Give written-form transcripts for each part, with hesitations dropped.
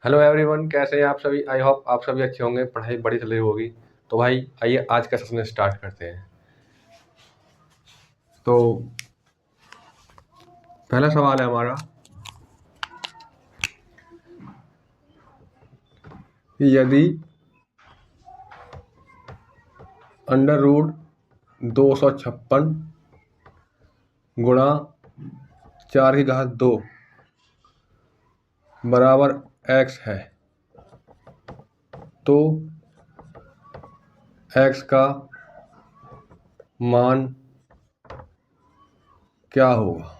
Hello everyone, कैसे हैं आप सभी। आई होप आप सभी अच्छे होंगे, पढ़ाई बड़ी चल रही होगी। तो भाई आइए आज का सेशन स्टार्ट करते हैं। तो पहला सवाल है हमारा कि यदि अंडर रूट 256 गुणा 4 की घात 2 बराबर x है तो x का मान क्या होगा।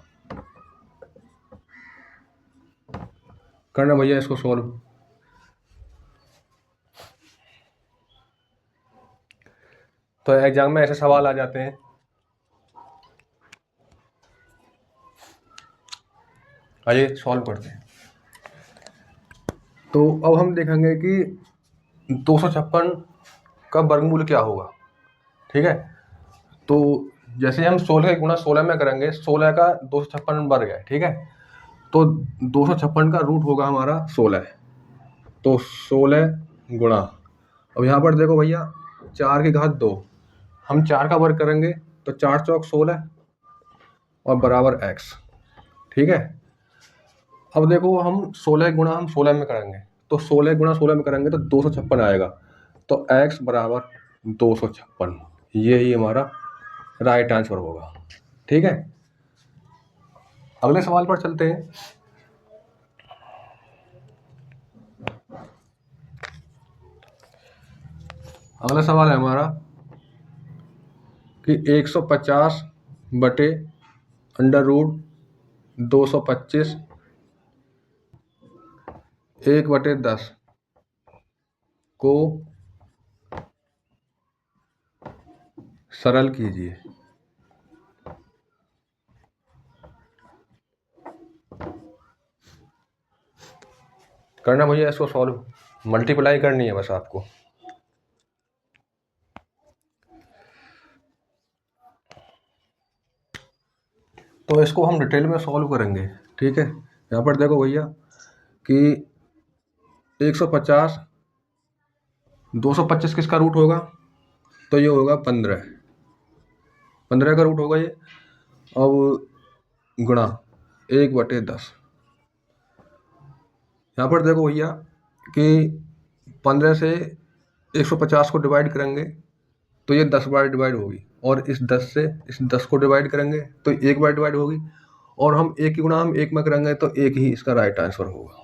करना भैया इसको सॉल्व। तो एग्जाम में ऐसे सवाल आ जाते हैं। आइए सॉल्व करते हैं। तो अब हम देखेंगे कि 256 का वर्गमूल क्या होगा। ठीक है, तो जैसे हम 16 गुणा 16 में करेंगे, 16 का 256 वर्ग है। ठीक है, तो 256 का रूट होगा हमारा 16। तो 16 गुणा, अब यहाँ पर देखो भैया 4 की घात 2, हम 4 का वर्ग करेंगे तो 4 चौक 16 और बराबर x। ठीक है, अब देखो हम 16 गुणा हम 16 में करेंगे तो 16 गुणा 16 में करेंगे तो 256 आएगा। तो x बराबर 256, यही हमारा राइट आंसर होगा। ठीक है, अगले सवाल पर चलते हैं। अगला सवाल है हमारा कि 150 बटे अंडर रूट 225 1/10 को सरल कीजिए। करना भैया इसको सॉल्व, मल्टीप्लाई करनी है बस आपको। तो इसको हम डिटेल में सॉल्व करेंगे। ठीक है, यहाँ पर देखो भैया कि 150 225 किसका रूट होगा, तो ये होगा 15 का रूट होगा ये। अब गुणा 1/10, यहाँ पर देखो भैया कि 15 से 150 को डिवाइड करेंगे तो ये 10 बार डिवाइड होगी, और इस 10 से इस 10 को डिवाइड करेंगे तो 1 बार डिवाइड होगी, और हम 1 की गुणा हम 1 में करेंगे तो 1 ही इसका राइट आंसर होगा।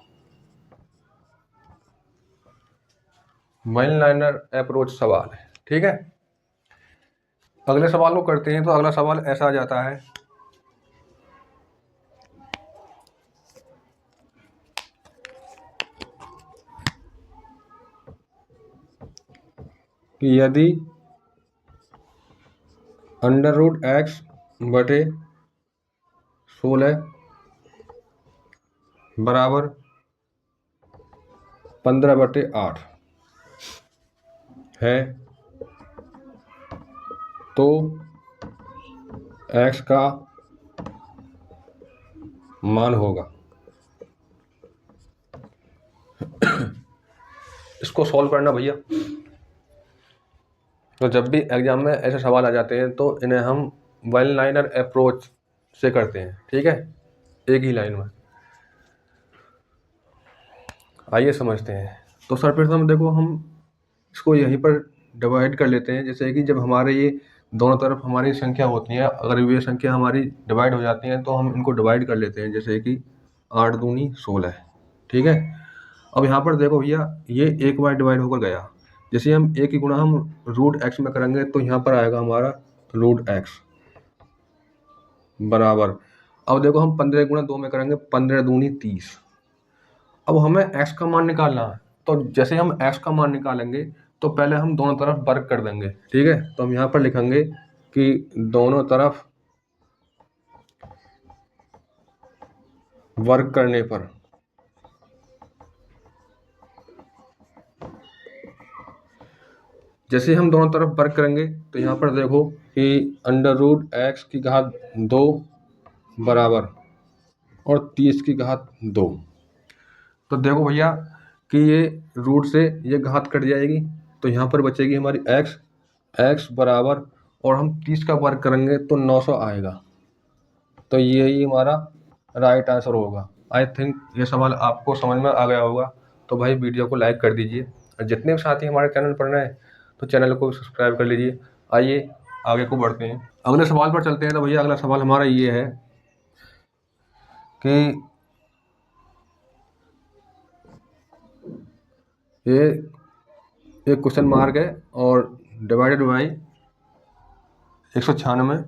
वन लाइनर अप्रोच सवाल है। ठीक है, अगले सवाल को करते हैं। तो अगला सवाल ऐसा आ जाता है कि यदि अंडर रूट x बटे 16 बराबर 15/8 है तो x का मान होगा। इसको सॉल्व करना भैया। तो जब भी एग्जाम में ऐसे सवाल आ जाते हैं तो इन्हें हम वन लाइनर अप्रोच से करते हैं। ठीक है, एक ही लाइन में। आइए समझते हैं। तो सर्वप्रथम देखो हम इसको यहीं पर डिवाइड कर लेते हैं। जैसे कि जब हमारे ये दोनों तरफ हमारी संख्या होती है, अगर ये संख्या हमारी डिवाइड हो जाती है तो हम इनको डिवाइड कर लेते हैं। जैसे कि 8 दूनी 16। ठीक है, अब यहाँ पर देखो भैया ये एक बार डिवाइड होकर गया। जैसे हम एक की गुणा हम रूट एक्स में करेंगे तो यहाँ पर आएगा हमारा रूट एक्स बराबर, अब देखो हम 15 गुणा 2 में करेंगे, 15 दूनी 30। अब हमें x का मान निकालना है, तो जैसे हम x का मान निकालेंगे तो पहले हम दोनों तरफ वर्ग कर देंगे। ठीक है, तो हम यहाँ पर लिखेंगे कि दोनों तरफ वर्ग करने पर जैसे हम दोनों तरफ वर्ग करेंगे तो यहाँ पर देखो कि अंडर रूट x की घात 2 बराबर और 30 की घात 2। तो देखो भैया कि ये रूट से ये घात कट जाएगी, तो यहाँ पर बचेगी हमारी x बराबर, और हम 30 का वर्ग करेंगे तो 900 आएगा। तो यही हमारा राइट आंसर होगा। आई थिंक ये सवाल आपको समझ में आ गया होगा। तो भाई वीडियो को लाइक कर दीजिए, और जितने भी साथी हमारे चैनल पर नए तो चैनल को सब्सक्राइब कर लीजिए। आइए आगे को बढ़ते हैं, अगले सवाल पर चलते हैं। तो भैया अगला सवाल हमारा ये है कि ये एक क्वेश्चन मार्क है और डिवाइडेड बाई 196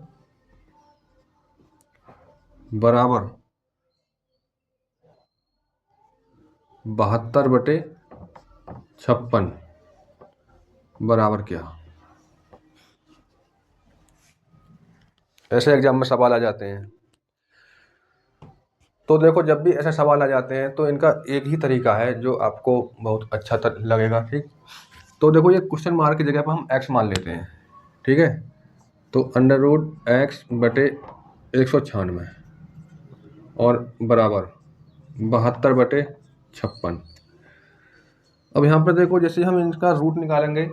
बराबर 72/56 बराबर क्या। ऐसे एग्जाम में सवाल आ जाते हैं। तो देखो, जब भी ऐसे सवाल आ जाते हैं तो इनका एक ही तरीका है जो आपको बहुत अच्छा लगेगा। ठीक, तो देखो ये क्वेश्चन मार्क की जगह पर हम x मान लेते हैं। ठीक है, तो √x/196 और बराबर 72/56। अब यहाँ पर देखो, जैसे हम इनका रूट निकालेंगे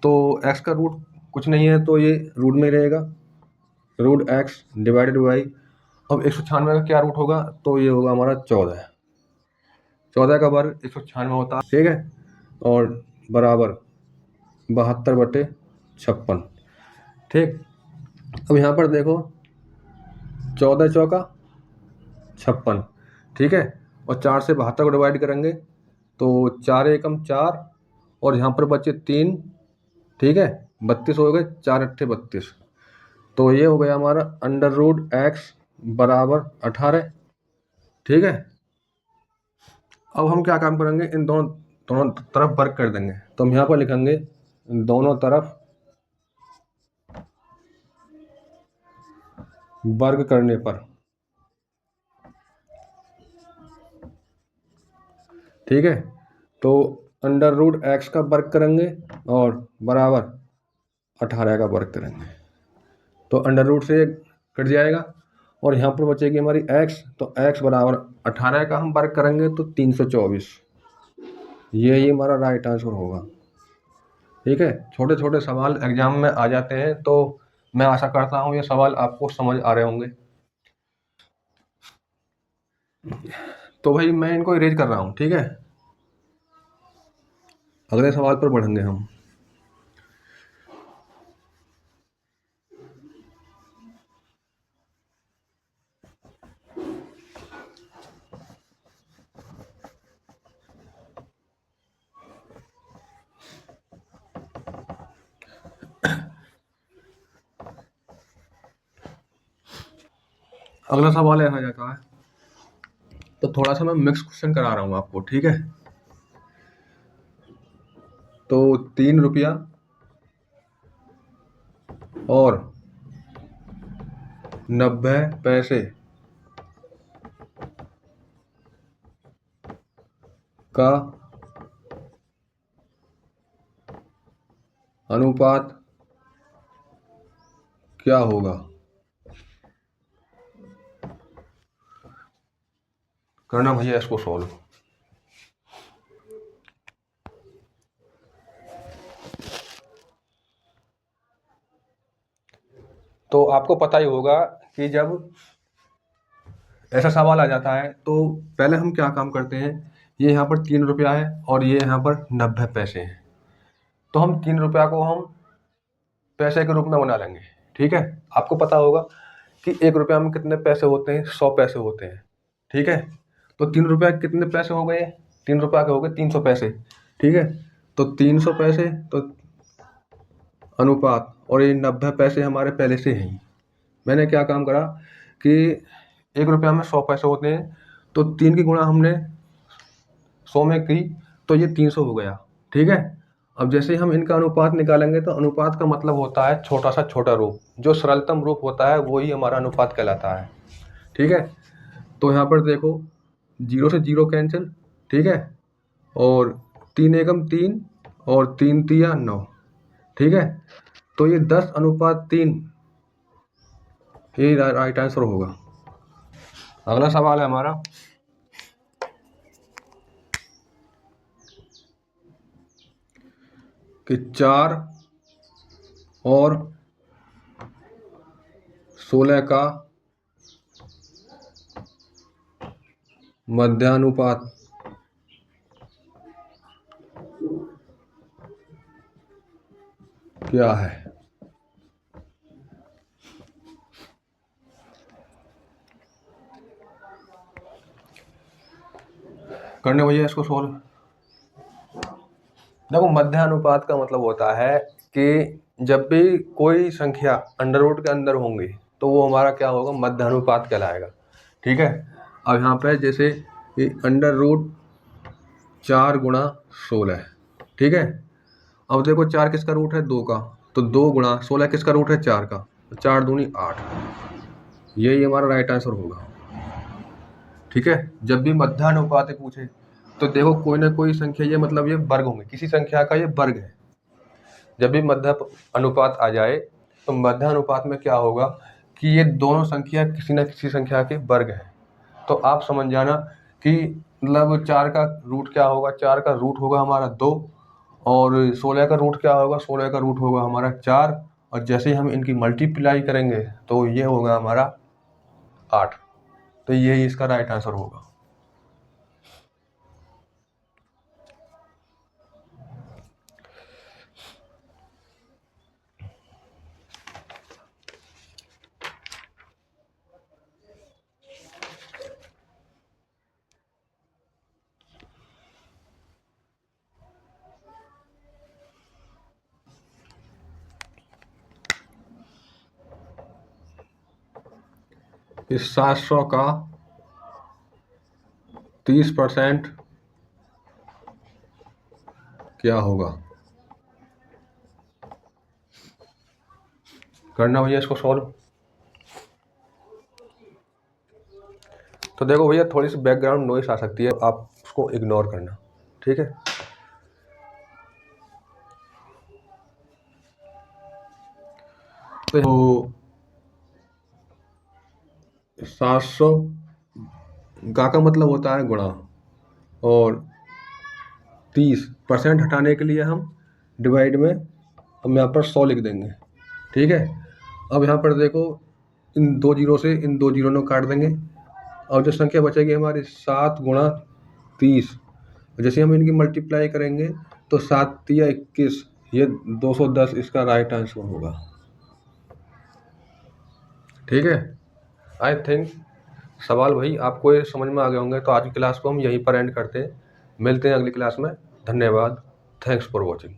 तो x का रूट कुछ नहीं है, तो ये रूट में रहेगा, √x डिवाइडेड बाई, अब 196 का क्या रूट होगा, तो ये होगा हमारा 14 का वर्ग 196 होता है। ठीक है, और बराबर 72/56। ठीक, अब यहाँ पर देखो 14 चौका 56। ठीक है, और 4 से 72 को डिवाइड करेंगे तो 4 एकम 4, और यहाँ पर बचे 3। ठीक है, 32 हो गए, 4 अट्ठे 32। तो ये हो गया हमारा √x बराबर 18। ठीक है, अब हम क्या काम करेंगे, इन दोनों दोनों तरफ वर्ग कर देंगे। तो हम यहाँ पर लिखेंगे दोनों तरफ वर्ग करने पर। ठीक है, तो √x का वर्ग करेंगे और बराबर 18 का वर्ग करेंगे, तो अंडर रूट से कट जाएगा, और यहाँ पर बचेगी हमारी x, तो x बराबर 18 का हम वर्ग करेंगे तो 324। यही हमारा राइट आंसर होगा। ठीक है, छोटे छोटे सवाल एग्जाम में आ जाते हैं, तो मैं आशा करता हूँ ये सवाल आपको समझ आ रहे होंगे। तो भाई मैं इनको इरेज कर रहा हूँ। ठीक है, अगले सवाल पर बढ़ेंगे हम। अगला सवाल ऐसा जाता है, तो थोड़ा सा मैं मिक्स क्वेश्चन करा रहा हूँ आपको। ठीक है, तो 3 रुपया और 90 पैसे का अनुपात क्या होगा। करना भैया इसको सॉल्व। तो आपको पता ही होगा कि जब ऐसा सवाल आ जाता है तो पहले हम क्या काम करते हैं, ये यहाँ पर 3 रुपया है और ये यहाँ पर 90 पैसे हैं, तो हम 3 रुपया को हम पैसे के रूप में बना लेंगे। ठीक है, आपको पता होगा कि 1 रुपया में कितने पैसे होते हैं, 100 पैसे होते हैं। ठीक है, तो 3 रुपया कितने पैसे हो गए, 3 रुपया के हो गए 300 पैसे। ठीक है, तो 300 पैसे तो अनुपात, और ये 90 पैसे हमारे पहले से हैं। मैंने क्या काम करा कि 1 रुपया में 100 पैसे होते हैं, तो 3 की गुणा हमने 100 में की, तो ये 300 हो गया। ठीक है, अब जैसे हम इनका अनुपात निकालेंगे तो अनुपात का मतलब होता है छोटा सा छोटा रूप, जो सरलतम रूप होता है वही हमारा अनुपात कहलाता है। ठीक है, तो यहाँ पर देखो 0 से 0 कैंसिल। ठीक है, और 3 एकम 3 और 3 तिया 9। ठीक है, तो ये 10:3 ये राइट आंसर होगा। अगला सवाल है हमारा, कि 4 और 16 का मध्यानुपात क्या है। करने भैया इसको सोल्व। देखो मध्यानुपात का मतलब होता है कि जब भी कोई संख्या अंडर रूट के अंदर होंगी तो वो हमारा क्या होगा, मध्यानुपात कहलाएगा। ठीक है। अब यहाँ पे जैसे अंडर रूट 4 गुणा 16, ठीक है। अब देखो 4 किसका रूट है, 2 का, तो 2 गुणा 16 किसका रूट है, 4 का, तो 4 दूनी 8, यही हमारा राइट आंसर होगा। ठीक है। जब भी मध्यानुपात पूछे तो देखो कोई ना कोई संख्या, ये मतलब ये वर्ग होंगे, किसी संख्या का ये वर्ग है। जब भी मध्य अनुपात आ जाए तो मध्य अनुपात में क्या होगा कि ये दोनों संख्या किसी न किसी संख्या के वर्ग है। तो आप समझ जाना कि मतलब 4 का रूट क्या होगा, 4 का रूट होगा हमारा 2, और 16 का रूट क्या होगा, 16 का रूट होगा हमारा 4, और जैसे ही हम इनकी मल्टीप्लाई करेंगे तो ये होगा हमारा 8। तो यही इसका राइट आंसर होगा। इस 700 का 30% क्या होगा। करना भैया इसको सॉल्व। तो देखो भैया थोड़ी सी बैकग्राउंड नॉइस आ सकती है, आप उसको इग्नोर करना। ठीक है। तो 700 का मतलब होता है गुणा, और 30% हटाने के लिए हम डिवाइड में हम यहाँ पर 100 लिख देंगे। ठीक है। अब यहाँ पर देखो इन 2 जीरो से इन 2 जीरो को काट देंगे, और जो संख्या बचेगी हमारी 7 गुणा 30, जैसे हम इनकी मल्टीप्लाई करेंगे तो 7 तिया 21, ये 210 इसका राइट आंसर होगा। ठीक है। आई थिंक सवाल भाई आपको ये समझ में आ गए होंगे। तो आज की क्लास को हम यहीं पर एंड करते हैं, मिलते हैं अगली क्लास में। धन्यवाद। Thanks for watching.